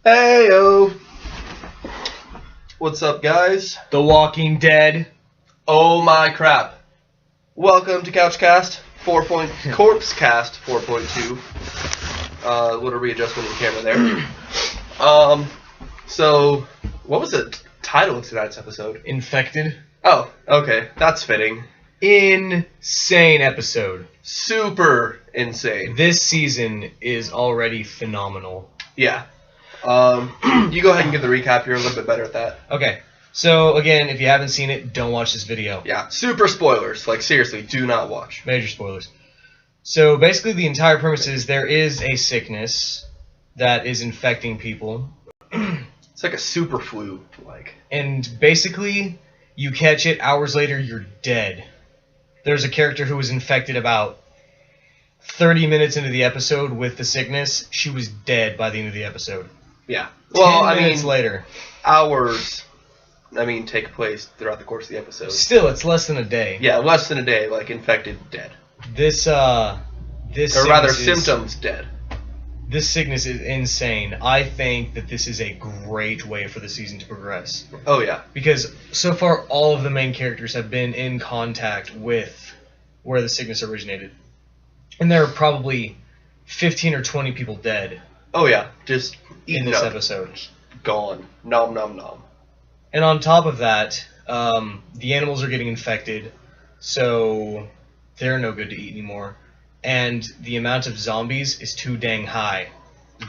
Heyo! What's up, guys? The Walking Dead. Oh my crap! Welcome to CorpseCast 4.2. Little readjustment of the camera there. So what was the title of tonight's episode? Infected. Oh, okay, that's fitting. Insane episode. Super insane. This season is already phenomenal. Yeah. You go ahead and give the recap. You're a little bit better at that. Okay. So, again, if you haven't seen it, don't watch this video. Yeah, super spoilers. Like, seriously, do not watch. Major spoilers. So, basically, the entire premise is there is a sickness that is infecting people. It's like a super flu, like. And, basically, you catch it, hours later, you're dead. There's a character who was infected about 30 minutes into the episode with the sickness. She was dead by the end of the episode. Yeah. Well, 10 minutes later. Hours, take place throughout the course of the episode. Still, it's less than a day. Yeah, less than a day, like infected, dead. This or rather, symptoms dead. This sickness is insane. I think that this is a great way for the season to progress. Oh, yeah. Because so far, all of the main characters have been in contact with where the sickness originated. And there are probably 15 or 20 people dead. Oh, yeah. Just in this episode. Gone. Nom, nom, nom. And on top of that, the animals are getting infected, so they're no good to eat anymore. And the amount of zombies is too dang high.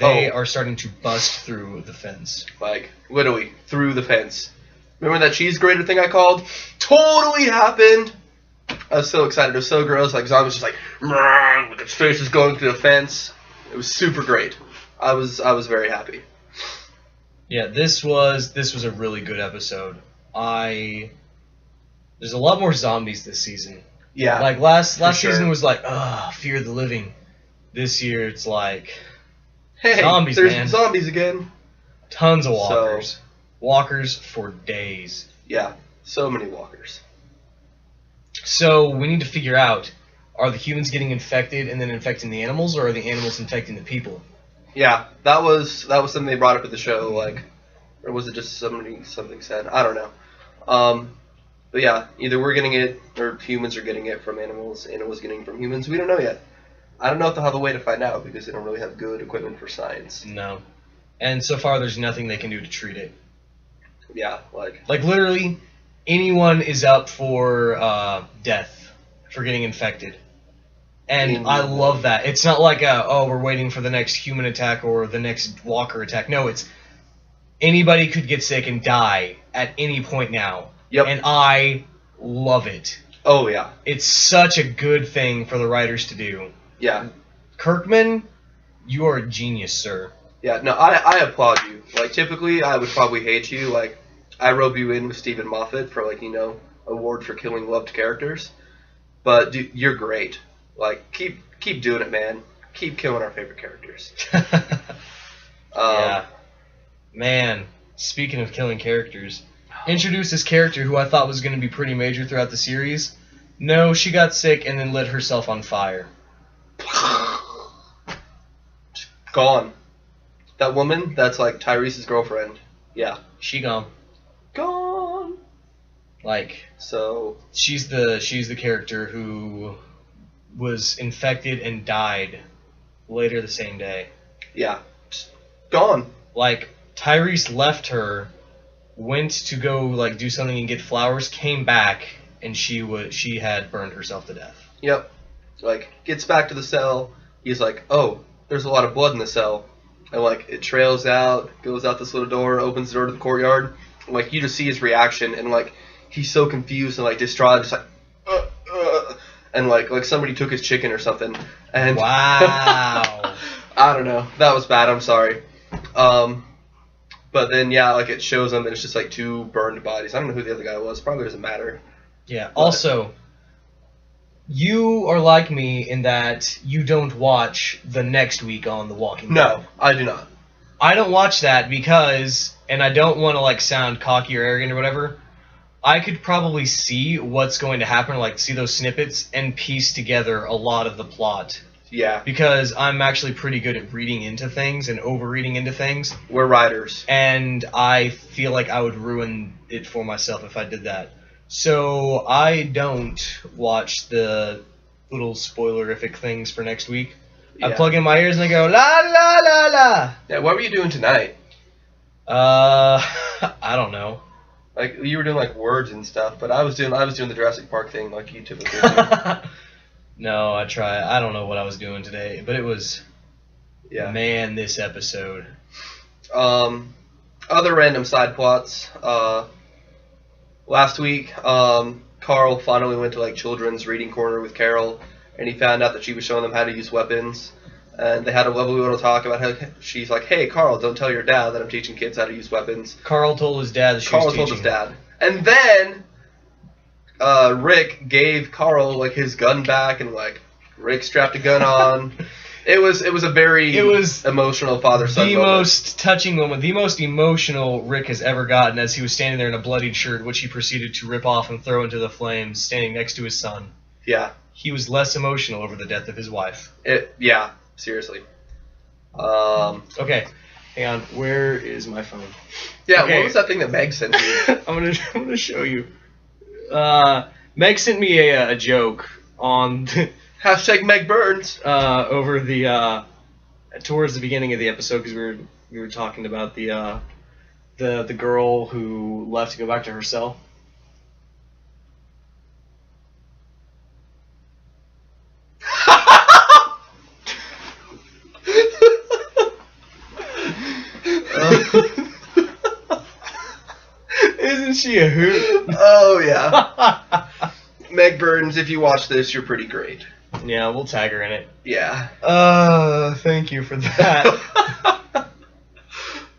They are starting to bust through the fence. Like, literally, through the fence. Remember that cheese grater thing I called? Totally happened! I was so excited. It was so gross. Like, zombies just like, with its faces going through the fence. It was super great. I was very happy. Yeah, this was a really good episode. There's a lot more zombies this season. Yeah. Like last season was like, Fear the Living. This year it's like, hey, zombies, there's man. Zombies again. Tons of walkers. So, walkers for days. Yeah, so many walkers. So we need to figure out, are the humans getting infected and then infecting the animals, or are the animals infecting the people? Yeah, that was something they brought up at the show, like, or was it just something said? I don't know. But yeah, either we're getting it, or humans are getting it from animals, animals getting it from humans. We don't know yet. I don't know if they'll have a way to find out, because they don't really have good equipment for science. No. And so far, there's nothing they can do to treat it. Yeah, like literally, anyone is up for death for getting infected. And I love that. It's not like we're waiting for the next human attack or the next walker attack. No, it's anybody could get sick and die at any point now. Yep. And I love it. Oh, yeah. It's such a good thing for the writers to do. Yeah. Kirkman, you are a genius, sir. Yeah, no, I applaud you. Like, typically, I would probably hate you. Like, I rub you in with Stephen Moffat for, like, award for killing loved characters. But, dude, you're great. Like, keep doing it, man. Keep killing our favorite characters. Yeah. Man, speaking of killing characters, introduced this character who I thought was going to be pretty major throughout the series. No, she got sick and then lit herself on fire. Gone. That woman, that's like Tyrese's girlfriend. Yeah. She gone. Gone. Like, so she's the character who was infected and died later the same day. Yeah. Just gone. Like, Tyrese left her, went to go like do something and get flowers, came back, and she had burned herself to death. Yep. Like, gets back to the cell, he's like, oh, there's a lot of blood in the cell. And like it trails out, goes out this little door, opens the door to the courtyard, and like you just see his reaction, and like he's so confused and like distraught, just like and like somebody took his chicken or something. And wow. I don't know. That was bad. I'm sorry. But then yeah, like it shows them, and it's just like two burned bodies. I don't know who the other guy was. Probably doesn't matter. Yeah. But also, you are like me in that you don't watch the next week on The Walking Dead. No, I do not. I don't watch that because, and I don't want to like sound cocky or arrogant or whatever, I could probably see what's going to happen, like see those snippets and piece together a lot of the plot Yeah. Because I'm actually pretty good at reading into things and overreading into things. We're writers. And I feel like I would ruin it for myself if I did that. So I don't watch the little spoilerific things for next week. Yeah. I plug in my ears and I go, la la la la. Yeah, what were you doing tonight? I don't know. Like, you were doing, like, words and stuff, but I was doing the Jurassic Park thing like you typically do. No, I don't know what I was doing today, but it was, man, this episode. Other random side plots. Last week, Carl finally went to, like, children's reading corner with Carol, and he found out that she was showing them how to use weapons. And they had a lovely little talk about how she's like, hey, Carl, don't tell your dad that I'm teaching kids how to use weapons. Carl told his dad that she was teaching. Carl told his dad. And then Rick gave Carl, like, his gun back, and, like, Rick strapped a gun on. It was a very emotional father-son moment. The most touching moment, the most emotional Rick has ever gotten, as he was standing there in a bloodied shirt, which he proceeded to rip off and throw into the flames, standing next to his son. Yeah. He was less emotional over the death of his wife. Yeah, seriously. Okay, hang on. Where is my phone? Yeah, okay. What was that thing that Meg sent you? I'm gonna show you. Meg sent me a joke on Hashtag Meg Burns. Over the towards the beginning of the episode, because we were talking about the girl who left to go back to her cell. Isn't she a hoot? Oh, yeah. Meg Burns, if you watch this, you're pretty great. Yeah, we'll tag her in it. Yeah. Thank you for that.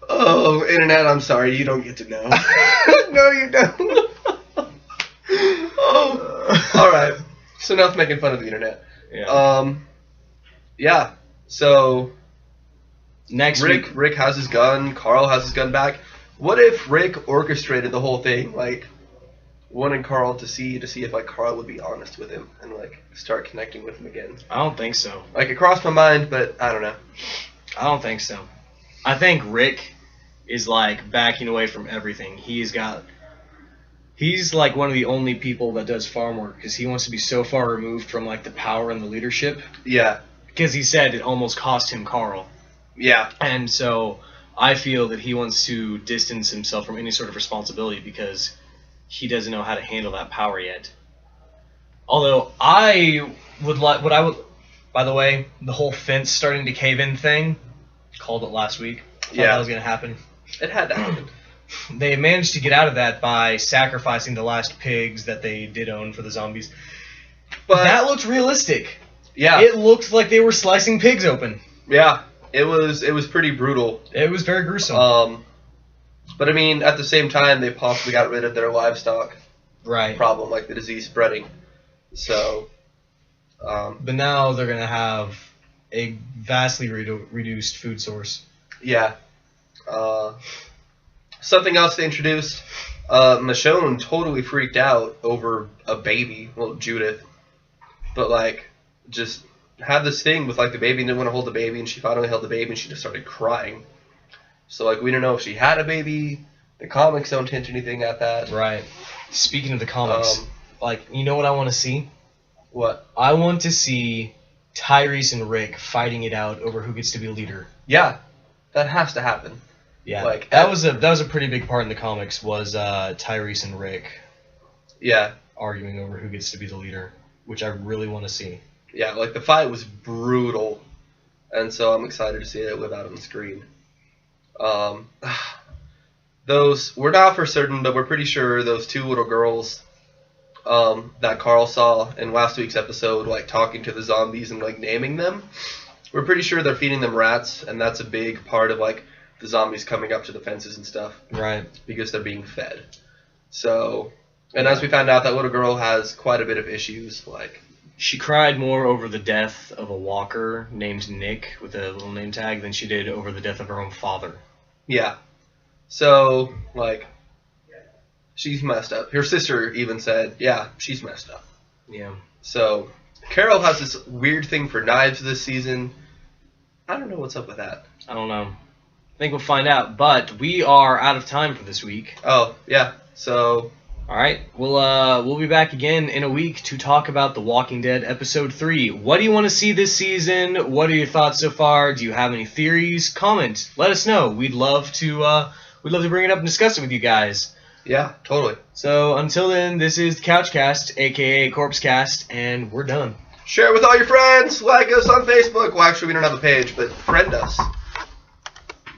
Oh, Internet, I'm sorry, you don't get to know. No, you don't. Oh. Alright, so enough making fun of the Internet. Yeah. Yeah, so... Next week. Rick has his gun, Carl has his gun back. What if Rick orchestrated the whole thing, like, wanting Carl to see if, like, Carl would be honest with him and, like, start connecting with him again? I don't think so. Like, it crossed my mind, but I don't know. I don't think so. I think Rick is, like, backing away from everything. He's like one of the only people that does farm work, because he wants to be so far removed from, like, the power and the leadership. Yeah. Because he said it almost cost him Carl. Yeah. And so I feel that he wants to distance himself from any sort of responsibility because he doesn't know how to handle that power yet. Although I would like, by the way, the whole fence starting to cave in thing, called it last week. Thought that was going to happen. It had to happen. They managed to get out of that by sacrificing the last pigs that they did own for the zombies. But that looked realistic. Yeah. It looked like they were slicing pigs open. Yeah. It was pretty brutal. It was very gruesome. But I mean, at the same time, they possibly got rid of their livestock problem, like the disease spreading. So, but now they're gonna have a vastly reduced food source. Yeah. Something else they introduced. Michonne totally freaked out over a baby. Well, Judith, but like just had this thing with like the baby and didn't want to hold the baby, and she finally held the baby and she just started crying. So like we don't know if she had a baby. The comics don't hint anything at that. Right. Speaking of the comics, like you know what I want to see? What? I want to see Tyrese and Rick fighting it out over who gets to be leader. Yeah, that has to happen. Yeah, like that was a pretty big part in the comics was Tyrese and Rick. Yeah. Arguing over who gets to be the leader, which I really want to see. Yeah, like the fight was brutal, and so I'm excited to see it live out on the screen. Those we're not for certain, but we're pretty sure those two little girls that Carl saw in last week's episode, like talking to the zombies and like naming them. We're pretty sure they're feeding them rats, and that's a big part of like the zombies coming up to the fences and stuff. Right. Because they're being fed. So, and as we found out, that little girl has quite a bit of issues, like. She cried more over the death of a walker named Nick with a little name tag than she did over the death of her own father. Yeah. So, like, she's messed up. Her sister even said, yeah, she's messed up. Yeah. So, Carol has this weird thing for knives this season. I don't know what's up with that. I don't know. I think we'll find out. But we are out of time for this week. Oh, yeah. So... All right, we'll be back again in a week to talk about The Walking Dead episode 3. What do you want to see this season? What are your thoughts so far? Do you have any theories? Comment. Let us know. We'd love to bring it up and discuss it with you guys. Yeah, totally. So until then, this is the CouchCast, aka CorpseCast, and we're done. Share it with all your friends. Like us on Facebook. Well, actually, we don't have a page, but friend us.